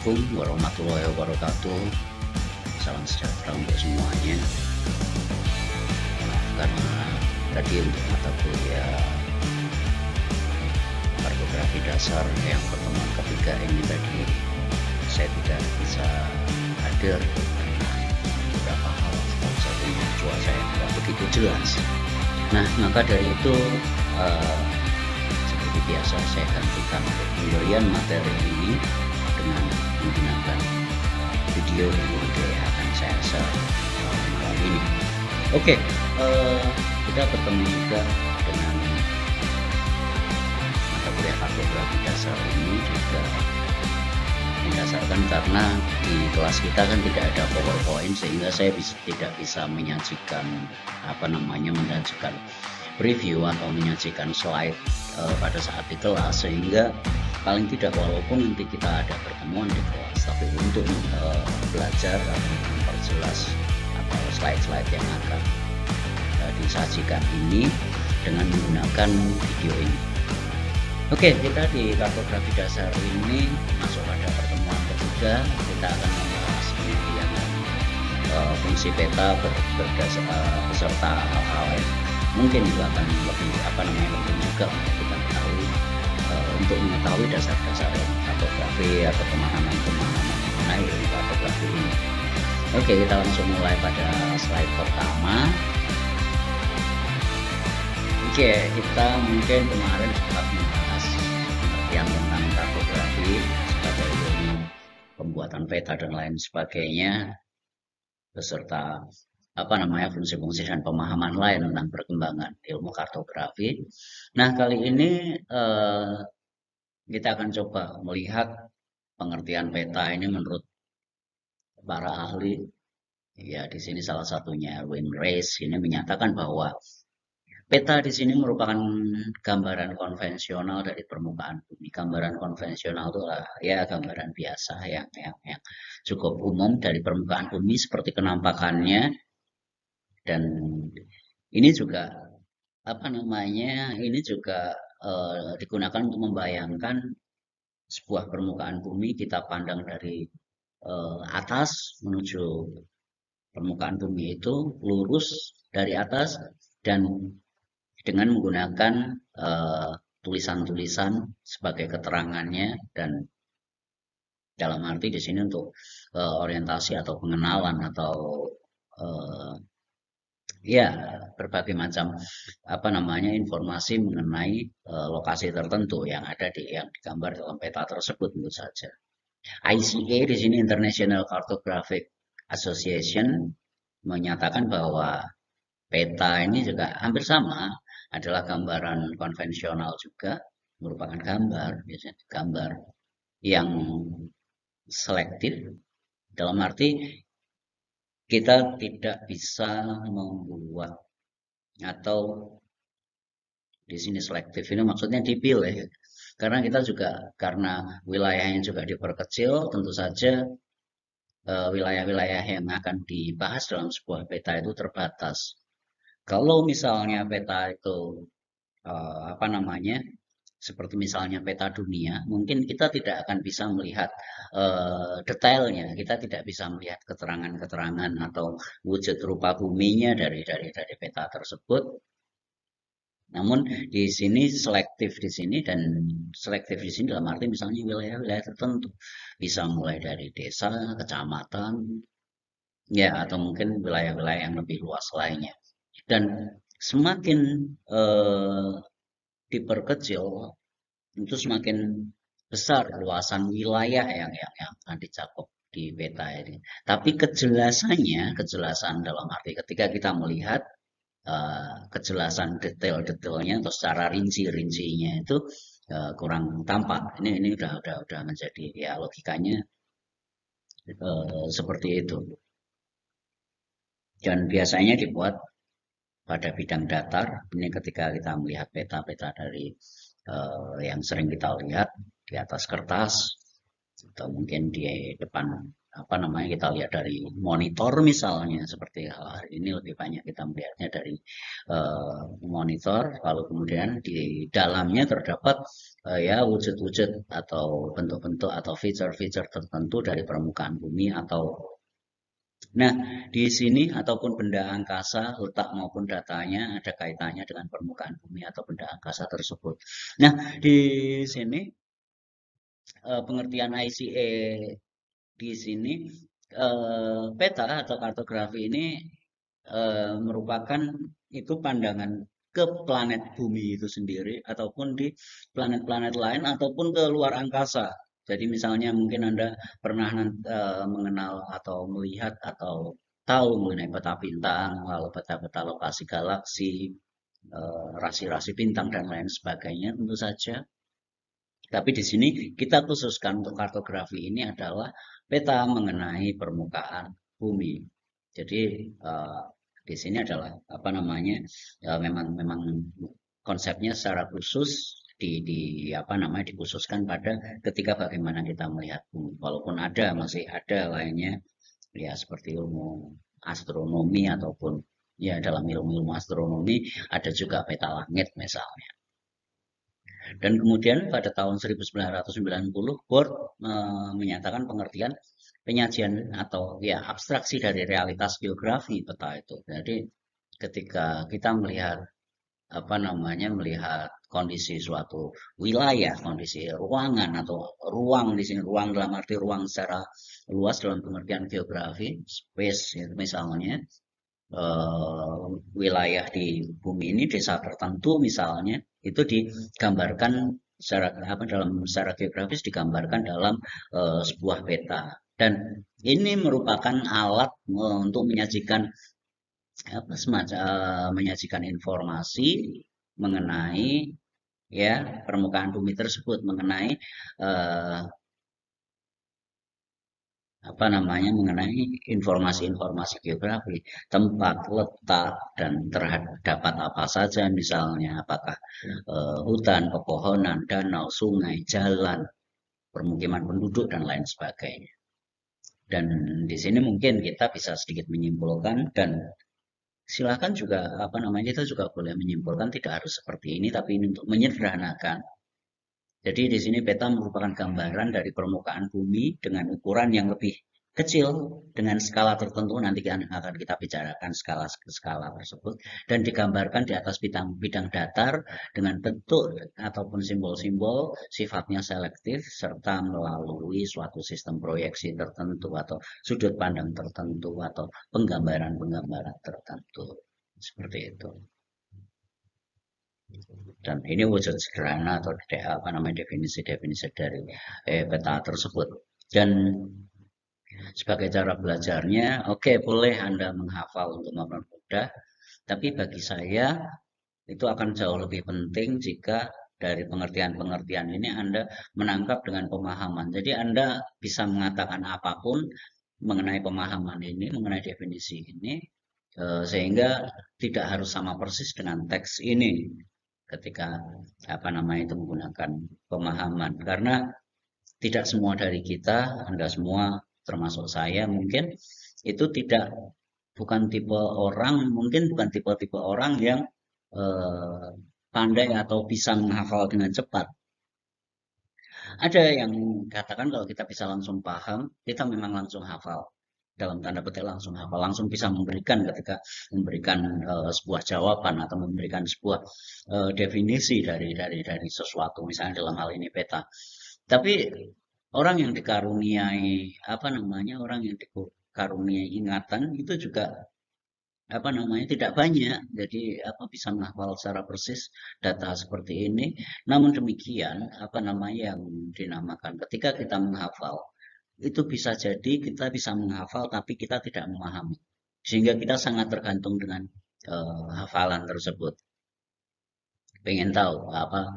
Assalamualaikum warahmatullahi wabarakatuh. Salam sejahtera untuk semuanya. Karena tadi untuk mata kuliah kartografi dasar yang pertemuan ketiga ini tadi saya tidak bisa hadir karena beberapa hal, salah satunya cuaca yang tidak begitu jelas. Nah, maka dari itu seperti biasa saya gantikan untuk pemberian materi ini dengan menggunakan video yang akan saya share malam ini. Oke, kita bertemu juga dengan mata kuliah kartografi dasar ini juga didasarkan karena di kelas kita kan tidak ada PowerPoint, sehingga saya tidak bisa menyajikan menyajikan review atau menyajikan slide pada saat di kelas, sehingga paling tidak walaupun nanti kita ada pertemuan di kelas, tapi untuk belajar atau memperjelas atau slide-slide yang akan disajikan ini dengan menggunakan video ini. Oke, kita di kartografi dasar ini masuk pada pertemuan ketiga. Kita akan membahas pengertian fungsi peta beserta hal-hal yang mungkin juga akan lebih penting juga untuk kita ketahui untuk mengetahui dasar-dasar kartografi atau pemahaman mengenai kartografi ini. Oke, kita langsung mulai pada slide pertama. Oke, kita mungkin kemarin sempat membahas pengertian tentang kartografi sebagai ilmu pembuatan peta dan lain sebagainya, beserta fungsi-fungsi dan pemahaman lain tentang perkembangan ilmu kartografi. Nah, kali ini kita akan coba melihat pengertian peta ini menurut para ahli. Ya, di sini salah satunya Erwin Reis ini menyatakan bahwa peta di sini merupakan gambaran konvensional dari permukaan bumi. Gambaran konvensional itu ya gambaran biasa yang cukup umum dari permukaan bumi seperti kenampakannya, dan ini juga ini juga digunakan untuk membayangkan sebuah permukaan bumi kita pandang dari atas menuju permukaan bumi itu lurus dari atas, dan dengan menggunakan tulisan-tulisan sebagai keterangannya, dan dalam arti di sini untuk orientasi atau pengenalan atau berbagai macam informasi mengenai lokasi tertentu yang digambar dalam peta tersebut tentu saja. ICA di sini International Cartographic Association menyatakan bahwa peta ini juga hampir sama, adalah gambaran konvensional juga, merupakan gambar yang selektif, dalam arti kita tidak bisa membuat, atau di sini selektif ini maksudnya dipilih, karena kita juga karena wilayahnya juga diperkecil, tentu saja wilayah-wilayah yang akan dibahas dalam sebuah peta itu terbatas. Kalau misalnya peta itu seperti misalnya peta dunia, mungkin kita tidak akan bisa melihat detailnya, kita tidak bisa melihat keterangan-keterangan atau wujud rupa buminya dari peta tersebut. Namun di sini selektif di sini, dan selektif di sini dalam arti misalnya wilayah-wilayah tertentu, bisa mulai dari desa, kecamatan, ya, atau mungkin wilayah-wilayah yang lebih luas lainnya. Dan semakin diperkecil, itu semakin besar luasan wilayah yang akan dicakup di peta ini. Tapi kejelasan dalam arti ketika kita melihat kejelasan detailnya atau secara rinci-rincinya itu kurang tampak. Ini udah menjadi, ya, logikanya seperti itu. Dan biasanya dibuat pada bidang datar. Ini ketika kita melihat peta-peta dari yang sering kita lihat di atas kertas atau mungkin di depan apa namanya, kita lihat dari monitor misalnya, seperti hari ini lebih banyak kita melihatnya dari monitor, lalu kemudian di dalamnya terdapat ya wujud-wujud atau bentuk-bentuk atau fitur-fitur tertentu dari permukaan bumi atau. Nah, di sini ataupun benda angkasa, letak maupun datanya ada kaitannya dengan permukaan bumi atau benda angkasa tersebut. Nah, di sini pengertian ICA di sini, peta atau kartografi ini merupakan itu pandangan ke planet bumi itu sendiri ataupun di planet-planet lain ataupun ke luar angkasa. Jadi misalnya mungkin Anda pernah mengenal atau melihat atau tahu mengenai peta bintang, lalu peta-peta lokasi galaksi, rasi-rasi bintang dan lain sebagainya tentu saja. Tapi di sini kita khususkan untuk kartografi ini adalah peta mengenai permukaan bumi. Jadi di sini adalah apa namanya, memang memang konsepnya secara khusus di apa namanya dikhususkan pada ketika bagaimana kita melihat bumi. Walaupun masih ada lainnya ya seperti ilmu astronomi ataupun ya dalam ilmu astronomi ada juga peta langit misalnya. Dan kemudian pada tahun 1990 Bohr menyatakan pengertian penyajian atau ya abstraksi dari realitas geografi peta itu. Jadi ketika kita melihat apa namanya melihat kondisi suatu wilayah, kondisi ruangan atau ruang, di sini ruang dalam arti ruang secara luas dalam pengertian geografi, space misalnya, wilayah di bumi ini, desa tertentu misalnya, itu digambarkan secara apa secara geografis digambarkan dalam sebuah peta. Dan ini merupakan alat untuk menyajikan apa semacam menyajikan informasi mengenai ya permukaan bumi tersebut, mengenai eh, apa namanya mengenai informasi-informasi geografi, tempat, letak, dan terdapat apa saja misalnya, apakah hutan, pepohonan, danau, sungai, jalan, permukiman penduduk, dan lain sebagainya. Dan di sini mungkin kita bisa sedikit menyimpulkan dan silakan juga apa namanya kita juga boleh menyimpulkan tidak harus seperti ini, tapi ini untuk menyederhanakan. Jadi di sini peta merupakan gambaran dari permukaan bumi dengan ukuran yang lebih kecil dengan skala tertentu, nanti akan kita bicarakan skala tersebut, dan digambarkan di atas bidang datar dengan bentuk ataupun simbol-simbol sifatnya selektif serta melalui suatu sistem proyeksi tertentu atau sudut pandang tertentu atau penggambaran-penggambaran tertentu seperti itu. Dan ini wujud sederhana atau apa namanya definisi-definisi dari peta tersebut. Dan sebagai cara belajarnya, oke, boleh Anda menghafal untuk mempermudah, tapi bagi saya itu akan jauh lebih penting jika dari pengertian-pengertian ini Anda menangkap dengan pemahaman. Jadi Anda bisa mengatakan apapun mengenai pemahaman ini, mengenai definisi ini, sehingga tidak harus sama persis dengan teks ini ketika apa namanya itu menggunakan pemahaman, karena tidak semua dari kita, Anda semua termasuk saya mungkin itu bukan tipe-tipe orang yang eh, pandai atau bisa menghafal dengan cepat. Ada yang katakan kalau kita bisa langsung paham, kita memang langsung hafal. Dalam tanda petik langsung hafal, langsung bisa memberikan ketika memberikan sebuah jawaban atau memberikan sebuah definisi dari sesuatu, misalnya dalam hal ini peta. Tapi orang yang dikaruniai apa namanya, orang yang dikaruniai ingatan itu juga apa namanya tidak banyak, jadi apa bisa menghafal secara persis data seperti ini. Namun demikian apa namanya yang dinamakan ketika kita menghafal itu bisa jadi kita bisa menghafal tapi kita tidak memahami, sehingga kita sangat tergantung dengan hafalan tersebut. Pengen tahu apa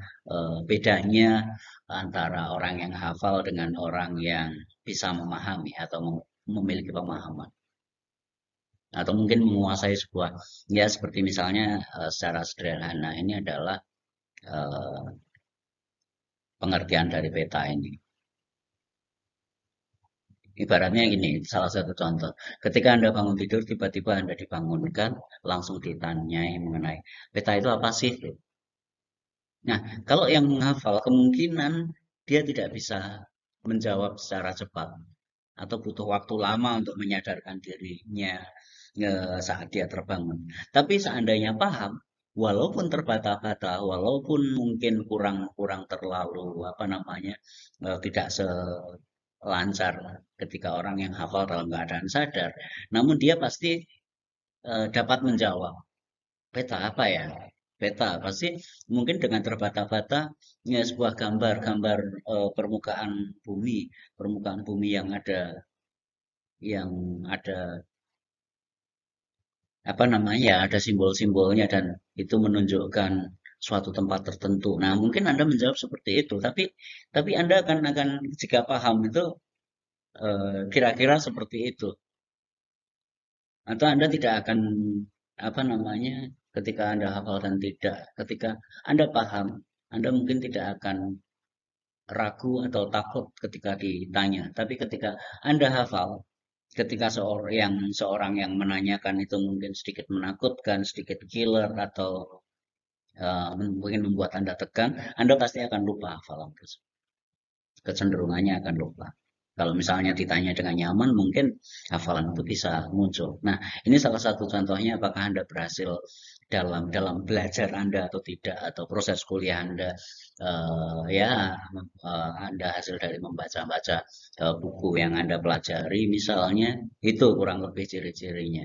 bedanya antara orang yang hafal dengan orang yang bisa memahami atau memiliki pemahaman atau mungkin menguasai sebuah ya seperti misalnya secara sederhana ini adalah eh, pengertian dari peta ini. Ibaratnya gini, salah satu contoh. Ketika Anda bangun tidur, tiba-tiba Anda dibangunkan, langsung ditanyai mengenai peta itu apa sih? Nah, kalau yang menghafal, kemungkinan dia tidak bisa menjawab secara cepat atau butuh waktu lama untuk menyadarkan dirinya saat dia terbangun. Tapi seandainya paham, walaupun terbata-bata, walaupun mungkin kurang kurang terlalu apa namanya tidak selancar ketika orang yang hafal dalam keadaan sadar, namun dia pasti dapat menjawab peta apa ya? Peta pasti mungkin dengan terbata-bata ya sebuah gambar permukaan bumi yang ada apa namanya ya, ada simbol-simbolnya dan itu menunjukkan suatu tempat tertentu. Nah, mungkin Anda menjawab seperti itu, tapi Anda akan jika paham itu kira-kira seperti itu. Atau Anda tidak akan apa namanya ketika Anda hafal dan tidak, ketika Anda paham, Anda mungkin tidak akan ragu atau takut ketika ditanya. Tapi ketika Anda hafal, ketika seorang yang menanyakan itu mungkin sedikit menakutkan, sedikit killer atau mungkin membuat Anda tegang, Anda pasti akan lupa hafalan tersebut. Kecenderungannya akan lupa. Kalau misalnya ditanya dengan nyaman, mungkin hafalan itu bisa muncul. Nah, ini salah satu contohnya apakah Anda berhasil dalam dalam belajar Anda atau tidak, atau proses kuliah Anda, ya Anda hasil dari membaca-baca buku yang Anda pelajari, misalnya, itu kurang lebih ciri-cirinya.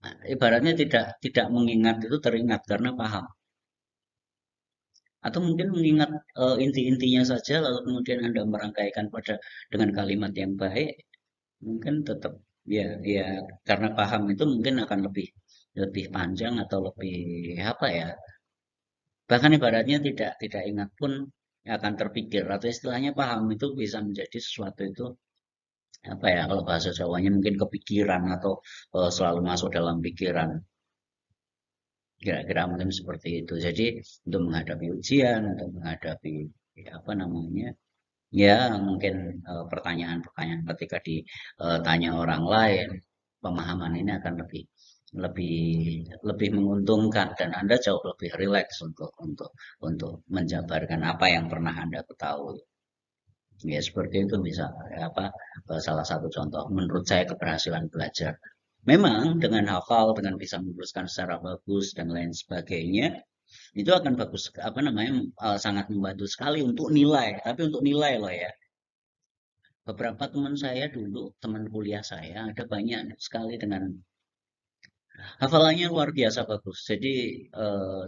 Nah, ibaratnya tidak tidak mengingat itu teringat karena paham. Atau mungkin mengingat inti-intinya saja lalu kemudian Anda merangkaikan pada dengan kalimat yang baik, mungkin tetap ya ya karena paham itu mungkin akan lebih lebih panjang atau lebih apa ya? Bahkan ibaratnya tidak ingat pun akan terpikir atau istilahnya paham itu bisa menjadi sesuatu itu apa ya kalau bahasa Jawanya mungkin kepikiran atau selalu masuk dalam pikiran. Kira-kira mungkin seperti itu. Jadi untuk menghadapi ujian, untuk menghadapi ya, apa namanya, ya mungkin pertanyaan-pertanyaan ketika ditanya orang lain, pemahaman ini akan lebih lebih lebih menguntungkan dan Anda jauh lebih rileks untuk menjabarkan apa yang pernah Anda ketahui. Ya seperti itu bisa apa salah satu contoh menurut saya keberhasilan belajar. Memang dengan hafal, dengan bisa menuliskan secara bagus dan lain sebagainya, itu akan bagus apa namanya sangat membantu sekali untuk nilai. Tapi untuk nilai loh ya. Beberapa teman saya dulu, teman kuliah saya, ada banyak sekali dengan hafalannya luar biasa bagus. Jadi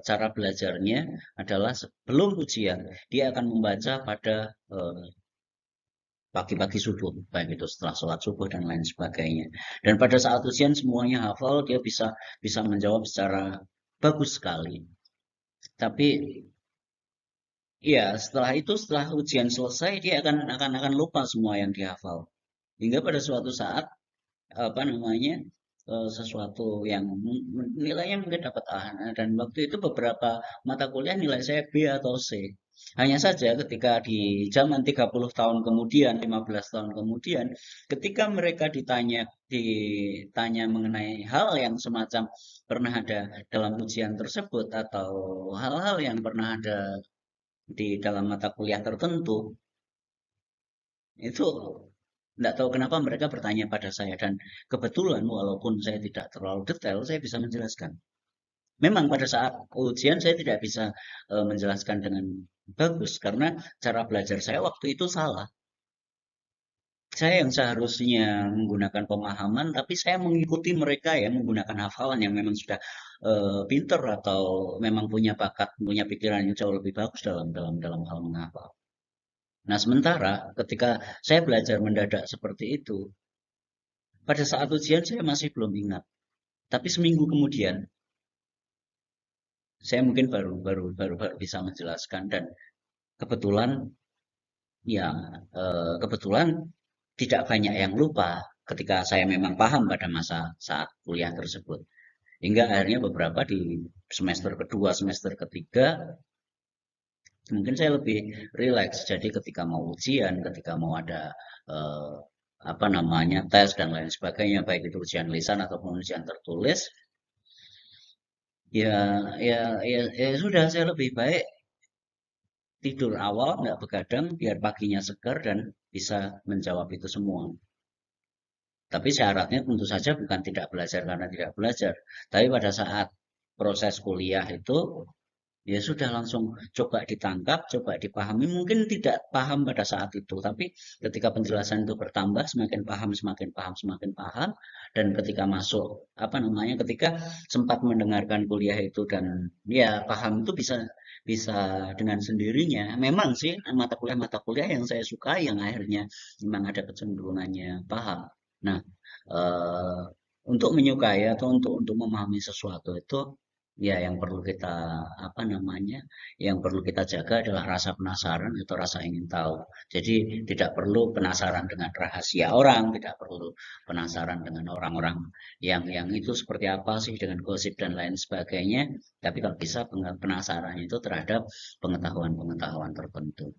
cara belajarnya adalah sebelum ujian dia akan membaca pada pagi-pagi subuh, baik itu setelah sholat subuh dan lain sebagainya. Dan pada saat ujian semuanya hafal, dia bisa bisa menjawab secara bagus sekali. Tapi ya setelah itu setelah ujian selesai dia akan lupa semua yang dihafal. Hingga pada suatu saat apa namanya sesuatu yang nilainya mungkin dapat A. Nah, dan waktu itu beberapa mata kuliah nilai saya B atau C. Hanya saja ketika di zaman 30 tahun kemudian, 15 tahun kemudian, ketika mereka ditanya mengenai hal yang semacam pernah ada dalam ujian tersebut atau hal-hal yang pernah ada di dalam mata kuliah tertentu, itu tidak tahu kenapa mereka bertanya pada saya dan kebetulan walaupun saya tidak terlalu detail, saya bisa menjelaskan. Memang pada saat ujian saya tidak bisa menjelaskan dengan bagus karena cara belajar saya waktu itu salah. Saya yang seharusnya menggunakan pemahaman, tapi saya mengikuti mereka ya menggunakan hafalan yang memang sudah pinter atau memang punya bakat, punya pikiran yang jauh lebih bagus dalam dalam dalam hal menghafal. Nah, sementara ketika saya belajar mendadak seperti itu, pada saat ujian saya masih belum ingat. Tapi seminggu kemudian, saya mungkin baru bisa menjelaskan dan kebetulan ya kebetulan tidak banyak yang lupa ketika saya memang paham pada masa saat kuliah tersebut. Hingga akhirnya beberapa di semester kedua, semester ketiga, mungkin saya lebih rileks. Jadi ketika mau ujian, ketika mau ada apa namanya tes dan lain sebagainya, baik itu ujian lisan ataupun ujian tertulis, ya ya sudah, saya lebih baik tidur awal nggak begadang biar paginya segar dan bisa menjawab itu semua. Tapi syaratnya tentu saja bukan tidak belajar karena tidak belajar, tapi pada saat proses kuliah itu ya sudah langsung coba ditangkap, coba dipahami. Mungkin tidak paham pada saat itu, tapi ketika penjelasan itu bertambah, semakin paham, semakin paham, semakin paham. Dan ketika masuk, apa namanya, ketika sempat mendengarkan kuliah itu dan ya paham itu bisa bisa dengan sendirinya. Memang sih mata kuliah yang saya suka yang akhirnya memang ada kecenderungannya paham. Nah, eh, untuk menyukai atau untuk memahami sesuatu itu ya, yang perlu kita apa namanya, yang perlu kita jaga adalah rasa penasaran atau rasa ingin tahu. Jadi tidak perlu penasaran dengan rahasia orang, tidak perlu penasaran dengan orang-orang yang itu seperti apa sih dengan gosip dan lain sebagainya. Tapi kalau bisa penasaran itu terhadap pengetahuan-pengetahuan tertentu.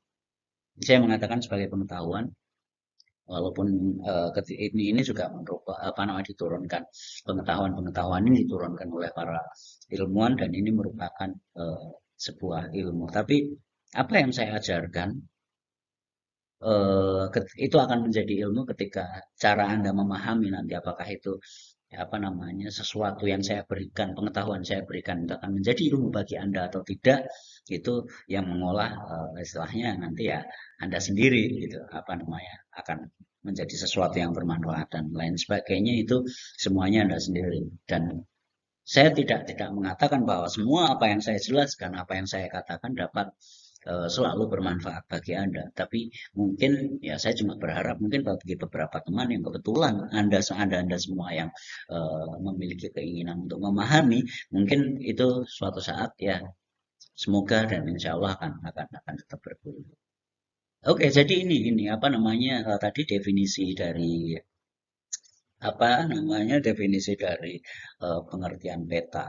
Saya mengatakan sebagai pengetahuan, walaupun ini juga apa namanya diturunkan, pengetahuan-pengetahuan ini diturunkan oleh para ilmuwan dan ini merupakan sebuah ilmu. Tapi apa yang saya ajarkan itu akan menjadi ilmu ketika cara Anda memahami nanti apakah itu apa namanya sesuatu yang saya berikan, pengetahuan saya berikan itu akan menjadi ilmu bagi Anda atau tidak, itu yang mengolah istilahnya nanti ya Anda sendiri gitu, apa namanya, akan menjadi sesuatu yang bermanfaat dan lain sebagainya, itu semuanya Anda sendiri. Dan saya tidak mengatakan bahwa semua apa yang saya jelaskan, apa yang saya katakan dapat selalu bermanfaat bagi Anda. Tapi mungkin ya saya cuma berharap mungkin bagi beberapa teman yang kebetulan Anda semua yang memiliki keinginan untuk memahami, mungkin itu suatu saat ya semoga dan insya Allah akan tetap berguna. Oke, jadi ini apa namanya tadi definisi dari apa namanya definisi dari pengertian peta.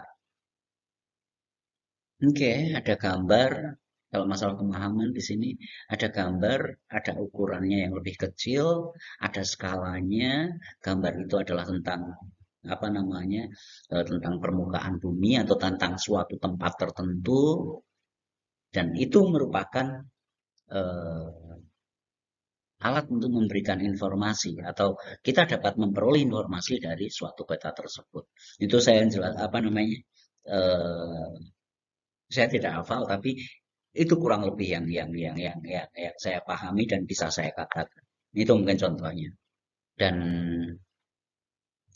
Oke, ada gambar. Kalau masalah pemahaman di sini ada gambar, ada ukurannya yang lebih kecil, ada skalanya. Gambar itu adalah tentang apa namanya, tentang permukaan bumi atau tentang suatu tempat tertentu, dan itu merupakan eh, alat untuk memberikan informasi atau kita dapat memperoleh informasi dari suatu peta tersebut. Itu saya jelas apa namanya. eh, saya tidak hafal, tapi itu kurang lebih yang saya pahami dan bisa saya katakan. Itu mungkin contohnya. Dan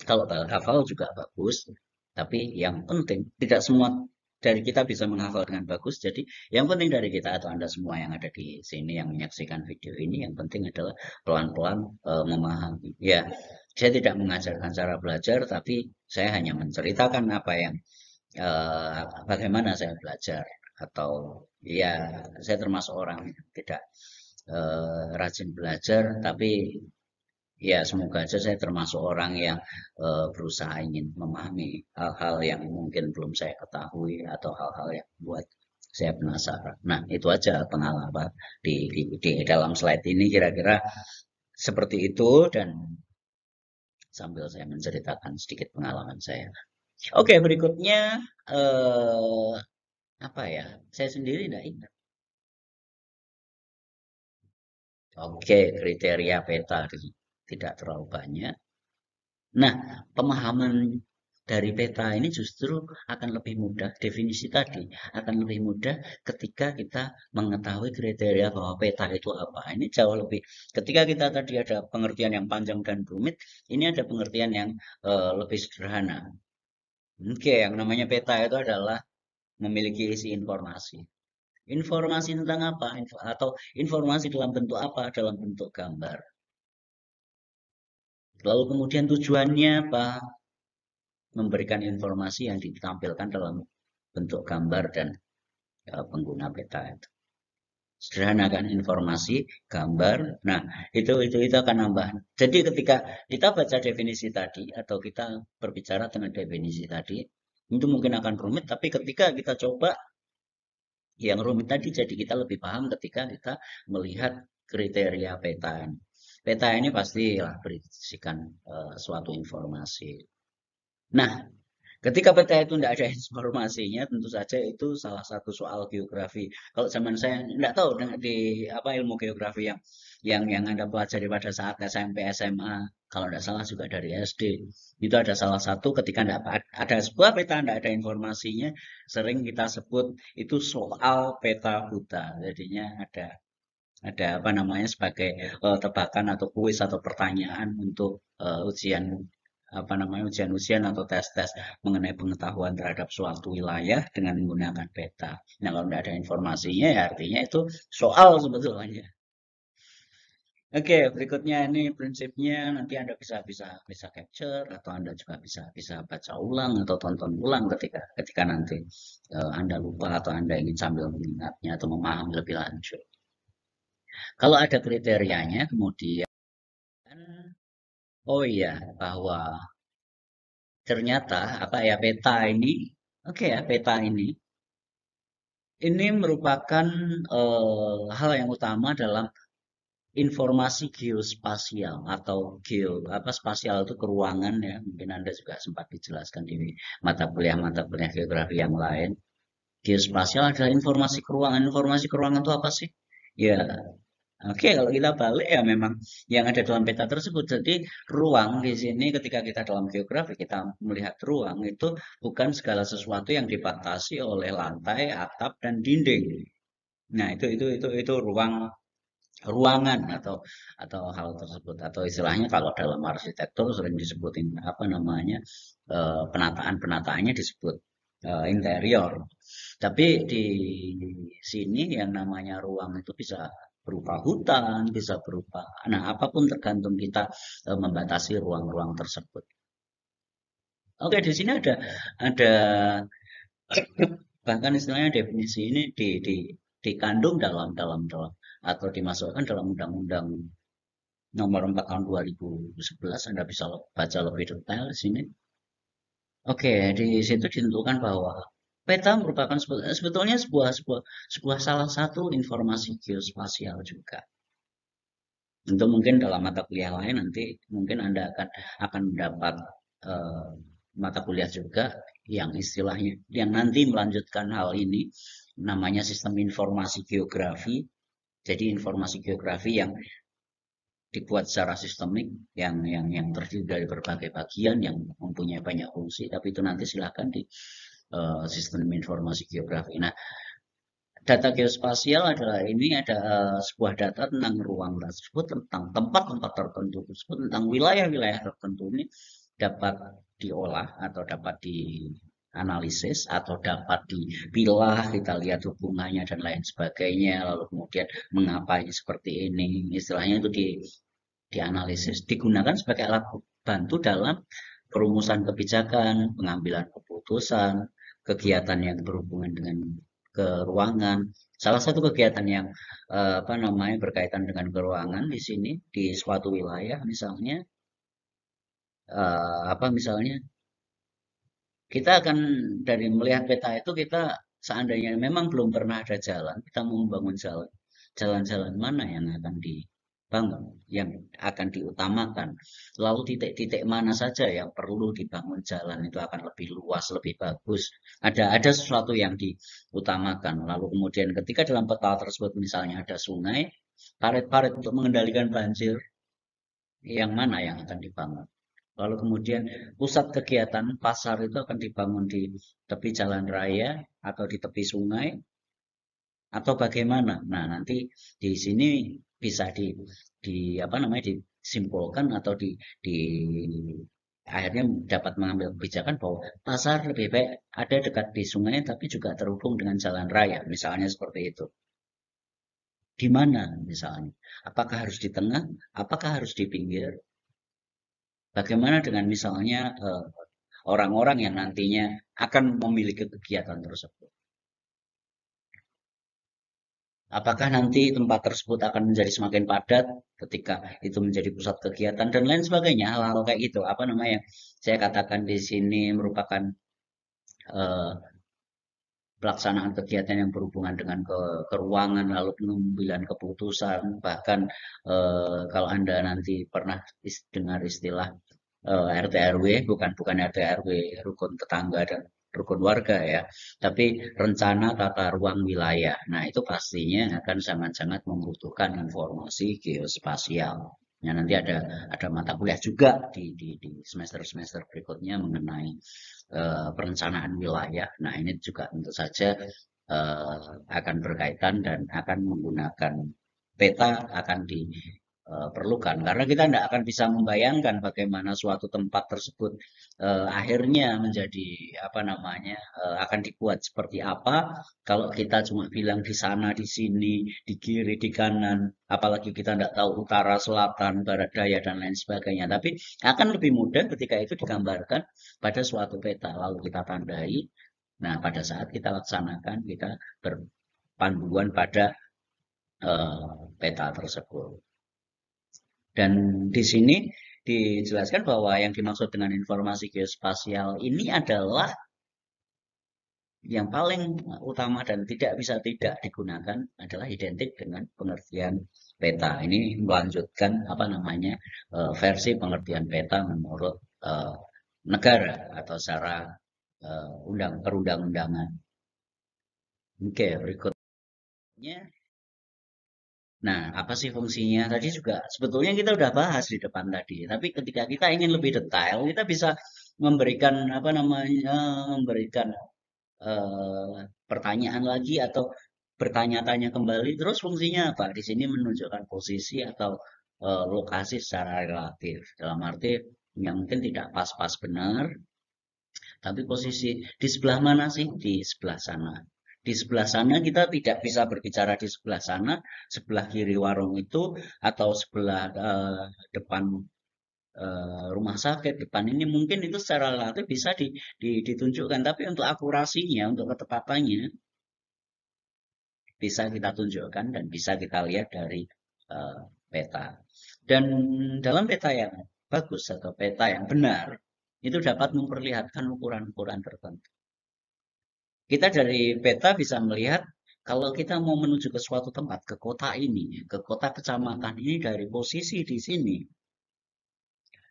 kalau hafal juga bagus, tapi yang penting tidak semua dari kita bisa menghafal dengan bagus. Jadi yang penting dari kita atau Anda semua yang ada di sini yang menyaksikan video ini, yang penting adalah pelan-pelan memahami. Ya, saya tidak mengajarkan cara belajar, tapi saya hanya menceritakan apa yang bagaimana saya belajar, atau ya saya termasuk orang yang tidak rajin belajar, tapi ya semoga aja saya termasuk orang yang berusaha ingin memahami hal-hal yang mungkin belum saya ketahui atau hal-hal yang membuat saya penasaran. Nah, itu aja pengalaman di dalam slide ini kira-kira seperti itu, dan sambil saya menceritakan sedikit pengalaman saya. Oke, berikutnya eh, apa ya? Saya sendiri tidak ingat. Oke, kriteria peta tidak terlalu banyak. Nah, pemahaman dari peta ini justru akan lebih mudah, definisi tadi akan lebih mudah ketika kita mengetahui kriteria bahwa peta itu apa. Ini jauh lebih, ketika kita tadi ada pengertian yang panjang dan rumit, ini ada pengertian yang lebih sederhana. Oke, yang namanya peta itu adalah memiliki isi informasi. Informasi tentang apa? Atau informasi dalam bentuk apa? Dalam bentuk gambar. Lalu kemudian tujuannya apa? Memberikan informasi yang ditampilkan dalam bentuk gambar dan pengguna peta itu. Sederhanakan informasi, gambar. Nah, itu akan nambah. Jadi ketika kita baca definisi tadi atau kita berbicara dengan definisi tadi, itu mungkin akan rumit, tapi ketika kita coba yang rumit tadi, jadi kita lebih paham ketika kita melihat kriteria peta. peta ini pastilah berisikan suatu informasi. Nah, ketika peta itu tidak ada informasinya, tentu saja itu salah satu soal geografi. Kalau zaman saya tidak tahu di apa ilmu geografi yang Anda pelajari pada saat SMP, SMA, kalau tidak salah juga dari SD. Itu ada salah satu ketika tidak ada sebuah peta tidak ada informasinya, sering kita sebut itu soal peta buta. Jadinya ada apa namanya sebagai tebakan atau kuis atau pertanyaan untuk ujian apa namanya ujian-ujian atau tes-tes mengenai pengetahuan terhadap suatu wilayah dengan menggunakan peta. Nah, kalau tidak ada informasinya ya artinya itu soal sebetulnya. Oke, berikutnya ini prinsipnya nanti Anda bisa bisa bisa capture atau Anda juga bisa bisa baca ulang atau tonton ulang ketika nanti Anda lupa atau Anda ingin sambil mengingatnya atau memahami lebih lanjut. Kalau ada kriterianya, kemudian, oh iya, bahwa ternyata apa ya peta ini, oke ya peta ini merupakan hal yang utama dalam informasi geospasial atau apa spasial itu keruangan ya. Mungkin Anda juga sempat dijelaskan di mata kuliah geografi yang lain. Geospasial adalah informasi keruangan. Informasi keruangan itu apa sih? Ya, oke, kalau kita balik ya memang yang ada dalam peta tersebut. Jadi ruang di sini ketika kita dalam geografi kita melihat ruang itu bukan segala sesuatu yang dibatasi oleh lantai, atap dan dinding. Nah, itu ruangan atau hal tersebut atau istilahnya kalau dalam arsitektur sering disebutin apa namanya penataan-penataannya disebut interior. Tapi di sini yang namanya ruang itu bisa berupa hutan, bisa berupa, nah apapun tergantung kita membatasi ruang-ruang tersebut. Oke, di sini ada bahkan istilahnya definisi ini dikandung dalam atau dimasukkan dalam Undang-Undang Nomor 4 Tahun 2011. Anda bisa baca lebih detail di sini. Oke, di situ ditentukan bahwa peta merupakan sebetulnya sebuah salah satu informasi geospasial juga. Untuk mungkin dalam mata kuliah lain nanti mungkin Anda akan mendapat eh, mata kuliah juga yang istilahnya yang nanti melanjutkan hal ini namanya sistem informasi geografi. Jadi informasi geografi yang dibuat secara sistemik yang terdiri dari berbagai bagian yang mempunyai banyak fungsi, tapi itu nanti silahkan di sistem informasi geografi. Nah, data geospasial adalah ini ada sebuah data tentang ruang tersebut, tentang tempat-tempat tertentu tersebut, tentang wilayah-wilayah tertentu ini dapat diolah atau dapat dianalisis atau dapat dipilah, kita lihat hubungannya dan lain sebagainya, lalu kemudian mengapa ini seperti ini, istilahnya itu dianalisis, digunakan sebagai alat bantu dalam perumusan kebijakan, pengambilan keputusan, kegiatan yang berhubungan dengan keruangan. Salah satu kegiatan yang apa namanya berkaitan dengan keruangan di sini di suatu wilayah misalnya apa misalnya kita akan dari melihat peta itu kita seandainya memang belum pernah ada jalan, kita mau membangun jalan-jalan mana yang akan dibangun, yang akan diutamakan. Lalu titik-titik mana saja yang perlu dibangun jalan itu akan lebih luas, lebih bagus. Ada sesuatu yang diutamakan. Lalu kemudian ketika dalam peta tersebut misalnya ada sungai, parit-parit untuk mengendalikan banjir, yang mana yang akan dibangun? Lalu kemudian pusat kegiatan pasar itu akan dibangun di tepi jalan raya atau di tepi sungai atau bagaimana? Nah, nanti di sini bisa di apa namanya disimpulkan atau di akhirnya dapat mengambil kebijakan bahwa pasar lebih baik ada dekat di sungai tapi juga terhubung dengan jalan raya, misalnya seperti itu. Di mana misalnya? Apakah harus di tengah? Apakah harus di pinggir? Bagaimana dengan misalnya orang-orang yang nantinya akan memiliki kegiatan tersebut? Apakah nanti tempat tersebut akan menjadi semakin padat ketika itu menjadi pusat kegiatan dan lain sebagainya, hal-hal kayak gitu. Apa namanya yang saya katakan di sini merupakan eh, pelaksanaan kegiatan yang berhubungan dengan keuangan, lalu pengambilan keputusan, bahkan kalau Anda nanti pernah dengar istilah RT RW, bukan RT RW, rukun tetangga dan rukun warga ya, tapi rencana tata ruang wilayah. Nah, itu pastinya akan sangat-sangat membutuhkan informasi geospasial. Ya, nanti ada mata kuliah juga di semester-semester berikutnya mengenai perencanaan wilayah. Nah, ini juga tentu saja akan berkaitan dan akan menggunakan peta akan diperlukan karena kita tidak akan bisa membayangkan bagaimana suatu tempat tersebut akhirnya menjadi apa namanya akan dibuat seperti apa kalau kita cuma bilang di sana, di sini, di kiri, di kanan, apalagi kita tidak tahu utara, selatan, barat, daya dan lain sebagainya. Tapi akan lebih mudah ketika itu digambarkan pada suatu peta lalu kita tandai. Nah, pada saat kita laksanakan kita berpanduan pada peta tersebut. Dan di sini dijelaskan bahwa yang dimaksud dengan informasi geospasial ini adalah yang paling utama dan tidak bisa tidak digunakan adalah identik dengan pengertian peta. Ini melanjutkan apa namanya versi pengertian peta menurut negara atau secara perundang-undangan. Oke, berikutnya. Nah, apa sih fungsinya? Tadi juga sebetulnya kita udah bahas di depan tadi. Tapi ketika kita ingin lebih detail, kita bisa memberikan apa namanya, memberikan pertanyaan lagi atau bertanya-tanya kembali. Terus fungsinya apa? Di sini menunjukkan posisi atau lokasi secara relatif. Dalam arti yang mungkin tidak pas-pas benar, tapi posisi di sebelah mana sih? Di sebelah sana. Di sebelah sana kita tidak bisa berbicara di sebelah sana, sebelah kiri warung itu, atau sebelah depan rumah sakit, depan ini mungkin itu secara relatif bisa ditunjukkan. Tapi untuk akurasinya, untuk ketepatannya, bisa kita tunjukkan dan bisa kita lihat dari peta. Dan dalam peta yang bagus atau peta yang benar, itu dapat memperlihatkan ukuran-ukuran tertentu. Kita dari peta bisa melihat kalau kita mau menuju ke suatu tempat, ke kota ini, ke kota kecamatan ini dari posisi di sini,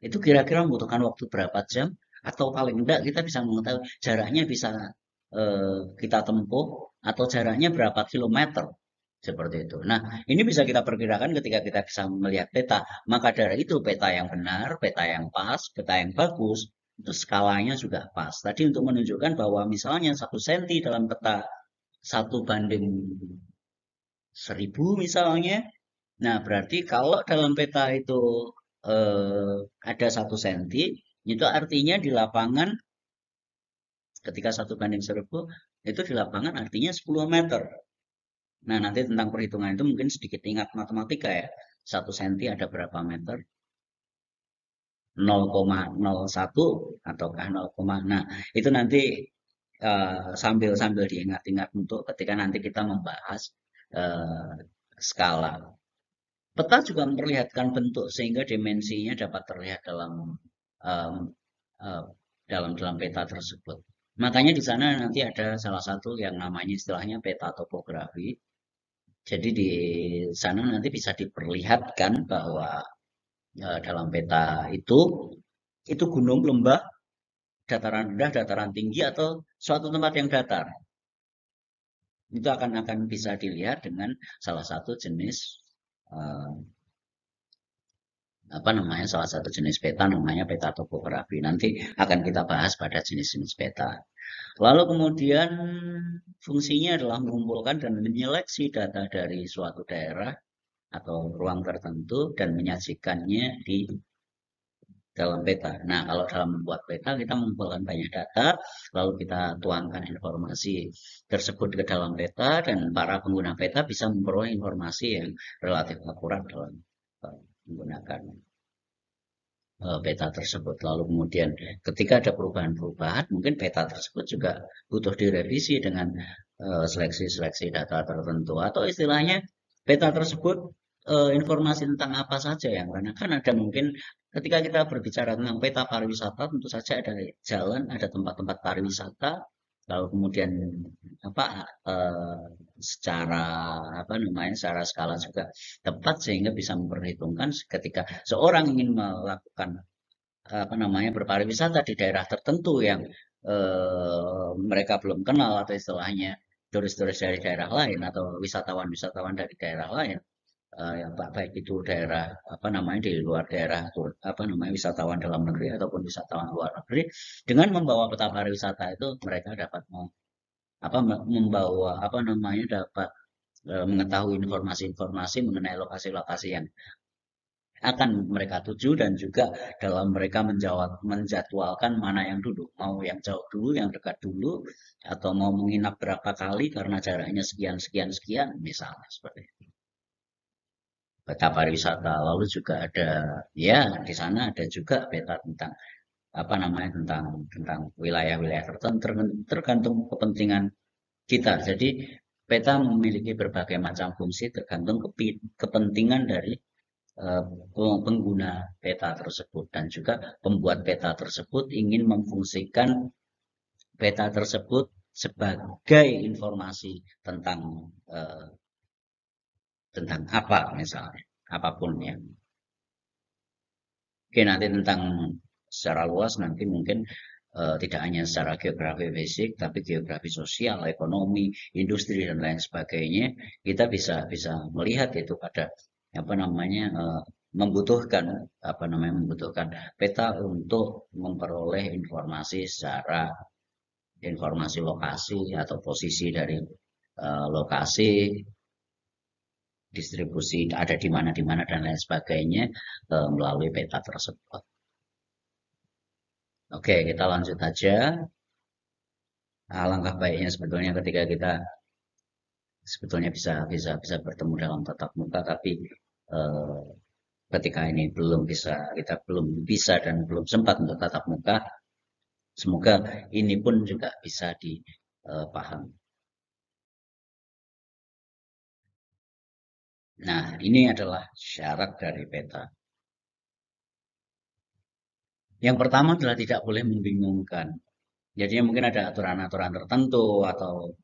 itu kira-kira membutuhkan waktu berapa jam, atau paling enggak kita bisa mengetahui jaraknya bisa kita tempuh, atau jaraknya berapa kilometer, seperti itu. Nah, ini bisa kita perkirakan ketika kita bisa melihat peta. Maka dari itu peta yang benar, peta yang pas, peta yang bagus, itu skalanya juga pas. Tadi untuk menunjukkan bahwa misalnya 1 senti dalam peta 1:1000 misalnya. Nah, berarti kalau dalam peta itu ada 1 senti, itu artinya di lapangan ketika 1:1000 itu di lapangan artinya 10 meter. Nah, nanti tentang perhitungan itu mungkin sedikit ingat matematika ya. 1 senti ada berapa meter? 0,01 ataukah 0, nah itu nanti sambil diingat-ingat untuk ketika nanti kita membahas skala. Peta juga memperlihatkan bentuk sehingga dimensinya dapat terlihat dalam peta tersebut. Makanya di sana nanti ada salah satu yang namanya istilahnya peta topografi. Jadi di sana nanti bisa diperlihatkan bahwa dalam peta itu gunung, lembah, dataran rendah, dataran tinggi, atau suatu tempat yang datar. Itu akan bisa dilihat dengan salah satu jenis salah satu jenis peta namanya peta topografi. Nanti akan kita bahas pada jenis-jenis peta. Lalu kemudian fungsinya adalah mengumpulkan dan menyeleksi data dari suatu daerah atau ruang tertentu dan menyajikannya di dalam peta. Nah, kalau dalam membuat peta kita mengumpulkan banyak data, lalu kita tuangkan informasi tersebut ke dalam peta dan para pengguna peta bisa memperoleh informasi yang relatif akurat dalam menggunakan peta tersebut. Lalu kemudian ketika ada perubahan-perubahan, mungkin peta tersebut juga butuh direvisi dengan seleksi-seleksi data tertentu. Atau istilahnya peta tersebut informasi tentang apa saja yang karena kan ada mungkin ketika kita berbicara tentang peta pariwisata tentu saja ada jalan, ada tempat-tempat pariwisata, Kalau kemudian apa secara apa namanya secara skala juga tepat sehingga bisa memperhitungkan ketika seorang ingin melakukan apa namanya berpariwisata di daerah tertentu yang mereka belum kenal atau istilahnya turis-turis dari daerah lain atau wisatawan-wisatawan dari daerah lain yang baik itu daerah apa namanya di luar daerah apa namanya wisatawan dalam negeri ataupun wisatawan luar negeri dengan membawa peta pariwisata itu mereka dapat apa membawa apa namanya dapat mengetahui informasi-informasi mengenai lokasi-lokasi yang akan mereka tuju dan juga dalam mereka menjadwalkan mana yang dulu mau yang jauh dulu yang dekat dulu atau mau menginap berapa kali karena jaraknya sekian sekian sekian misalnya seperti itu. Peta pariwisata lalu juga ada ya di sana ada juga peta tentang apa namanya tentang wilayah-wilayah tertentu tergantung kepentingan kita. Jadi peta memiliki berbagai macam fungsi tergantung kepentingan dari eh, pengguna peta tersebut dan juga pembuat peta tersebut ingin memfungsikan peta tersebut sebagai informasi eh, tentang apa misalnya apapun ya. Oke nanti tentang secara luas nanti mungkin tidak hanya secara geografi fisik tapi geografi sosial, ekonomi, industri dan lain sebagainya kita bisa bisa melihat itu pada apa namanya membutuhkan apa namanya membutuhkan peta untuk memperoleh informasi secara informasi lokasi atau posisi dari lokasi distribusi ada di mana dan lain sebagainya melalui peta tersebut. Oke, kita lanjut aja. Alangkah baiknya sebetulnya ketika kita sebetulnya bisa bertemu dalam tatap muka, tapi eh, ketika ini belum bisa, kita belum bisa dan belum sempat untuk tatap muka, semoga ini pun juga bisa dipahami. Nah, ini adalah syarat dari peta. Yang pertama adalah tidak boleh membingungkan. Jadi mungkin ada aturan-aturan tertentu atau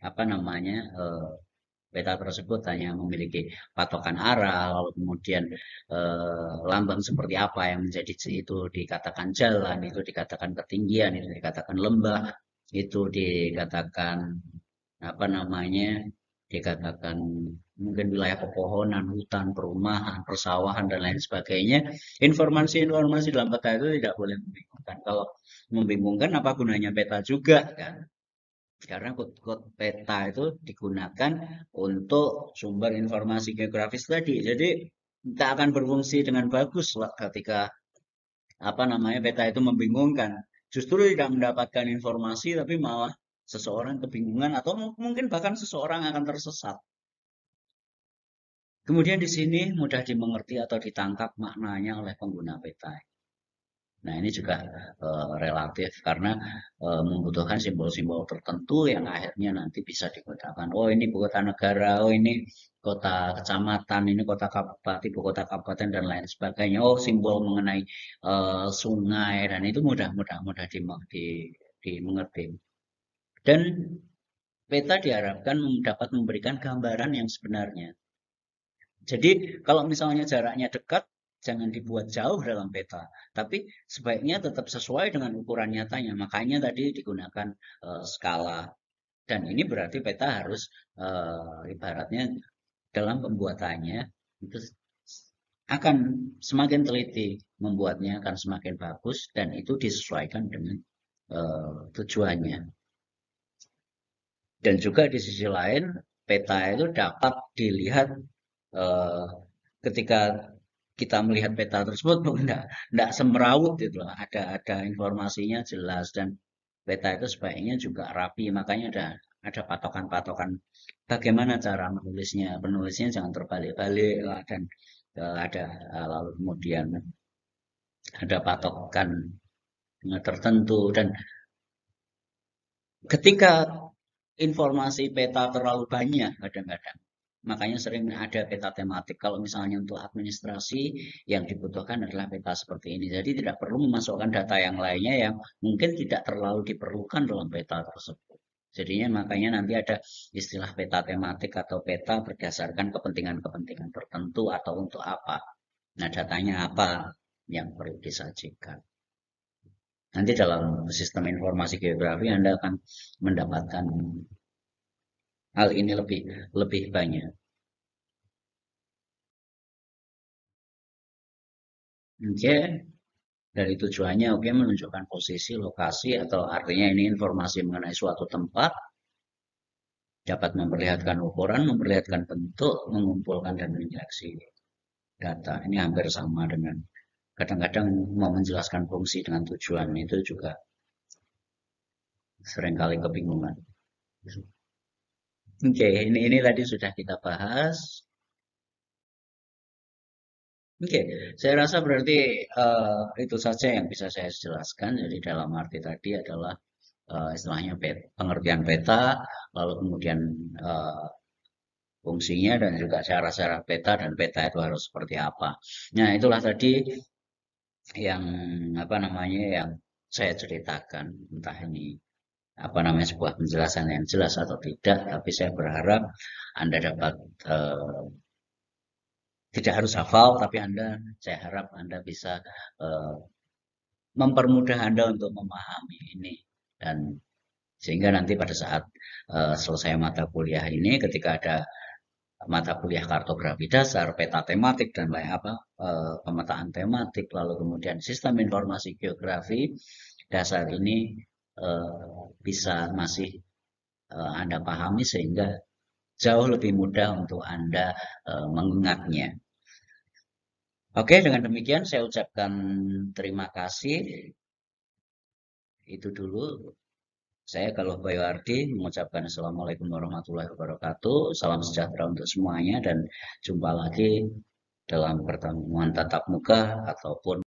apa namanya peta tersebut hanya memiliki patokan arah, lalu kemudian lambang seperti apa yang menjadi itu dikatakan jalan, itu dikatakan ketinggian, itu dikatakan lembah, itu dikatakan apa namanya, dikatakan mungkin wilayah pepohonan, hutan, perumahan, persawahan dan lain sebagainya. Informasi-informasi dalam peta itu tidak boleh membingungkan. Kalau membingungkan apa gunanya peta juga kan? Karena kode peta itu digunakan untuk sumber informasi geografis tadi. Jadi tidak akan berfungsi dengan bagus ketika apa namanya peta itu membingungkan. Justru tidak mendapatkan informasi tapi malah seseorang kebingungan atau mungkin bahkan seseorang akan tersesat. Kemudian di sini mudah dimengerti atau ditangkap maknanya oleh pengguna peta. Nah, ini juga relatif karena membutuhkan simbol-simbol tertentu yang akhirnya nanti bisa digunakan. Oh, ini ibu kota negara, oh ini kota kecamatan, ini kota kabupaten, ibu kota kabupaten dan lain sebagainya. Oh, simbol mengenai sungai dan itu mudah dimengerti. Dan peta diharapkan dapat memberikan gambaran yang sebenarnya. Jadi kalau misalnya jaraknya dekat, jangan dibuat jauh dalam peta, tapi sebaiknya tetap sesuai dengan ukuran nyatanya. Makanya tadi digunakan skala. Dan ini berarti peta harus ibaratnya dalam pembuatannya itu akan semakin teliti, membuatnya akan semakin bagus dan itu disesuaikan dengan tujuannya. Dan juga di sisi lain, peta itu dapat dilihat eh, ketika kita melihat peta tersebut enggak semrawut gitu loh. Ada informasinya jelas dan peta itu sebaiknya juga rapi. Makanya ada patokan-patokan bagaimana cara menulisnya. Penulisnya jangan terbalik-balik lah, dan ada lalu kemudian ada patokan tertentu dan ketika informasi peta terlalu banyak kadang-kadang Makanya sering ada peta tematik. Kalau misalnya untuk administrasi yang dibutuhkan adalah peta seperti ini. Jadi tidak perlu memasukkan data yang lainnya yang mungkin tidak terlalu diperlukan dalam peta tersebut. Jadinya makanya nanti ada istilah peta tematik atau peta berdasarkan kepentingan-kepentingan tertentu atau untuk apa. Nah, datanya apa yang perlu disajikan. Nanti dalam sistem informasi geografi Anda akan mendapatkan hal ini lebih banyak. Oke, dari tujuannya oke menunjukkan posisi, lokasi, atau artinya ini informasi mengenai suatu tempat, dapat memperlihatkan ukuran, memperlihatkan bentuk, mengumpulkan dan menyeleksi data. Ini hampir sama dengan kadang-kadang mau menjelaskan fungsi dengan tujuan itu juga seringkali kebingungan. Oke, ini tadi sudah kita bahas. Oke, saya rasa berarti itu saja yang bisa saya jelaskan. Jadi dalam arti tadi adalah istilahnya pengertian peta, lalu kemudian eh, fungsinya dan juga cara-cara peta dan peta itu harus seperti apa. Nah, itulah tadi yang apa namanya yang saya ceritakan, entah ini apa namanya sebuah penjelasan yang jelas atau tidak, tapi saya berharap Anda dapat eh, tidak harus hafal, tapi saya harap Anda bisa eh, mempermudah Anda untuk memahami ini dan sehingga nanti pada saat selesai mata kuliah ini ketika ada mata kuliah kartografi dasar, peta tematik dan lain apa pemetaan tematik lalu kemudian sistem informasi geografi dasar ini bisa masih Anda pahami sehingga jauh lebih mudah untuk Anda mengingatnya. Oke, dengan demikian saya ucapkan terima kasih. Itu dulu. Saya kalau Bayu Ardi mengucapkan Assalamualaikum warahmatullahi wabarakatuh. Salam sejahtera untuk semuanya dan jumpa lagi dalam pertemuan tatap muka ataupun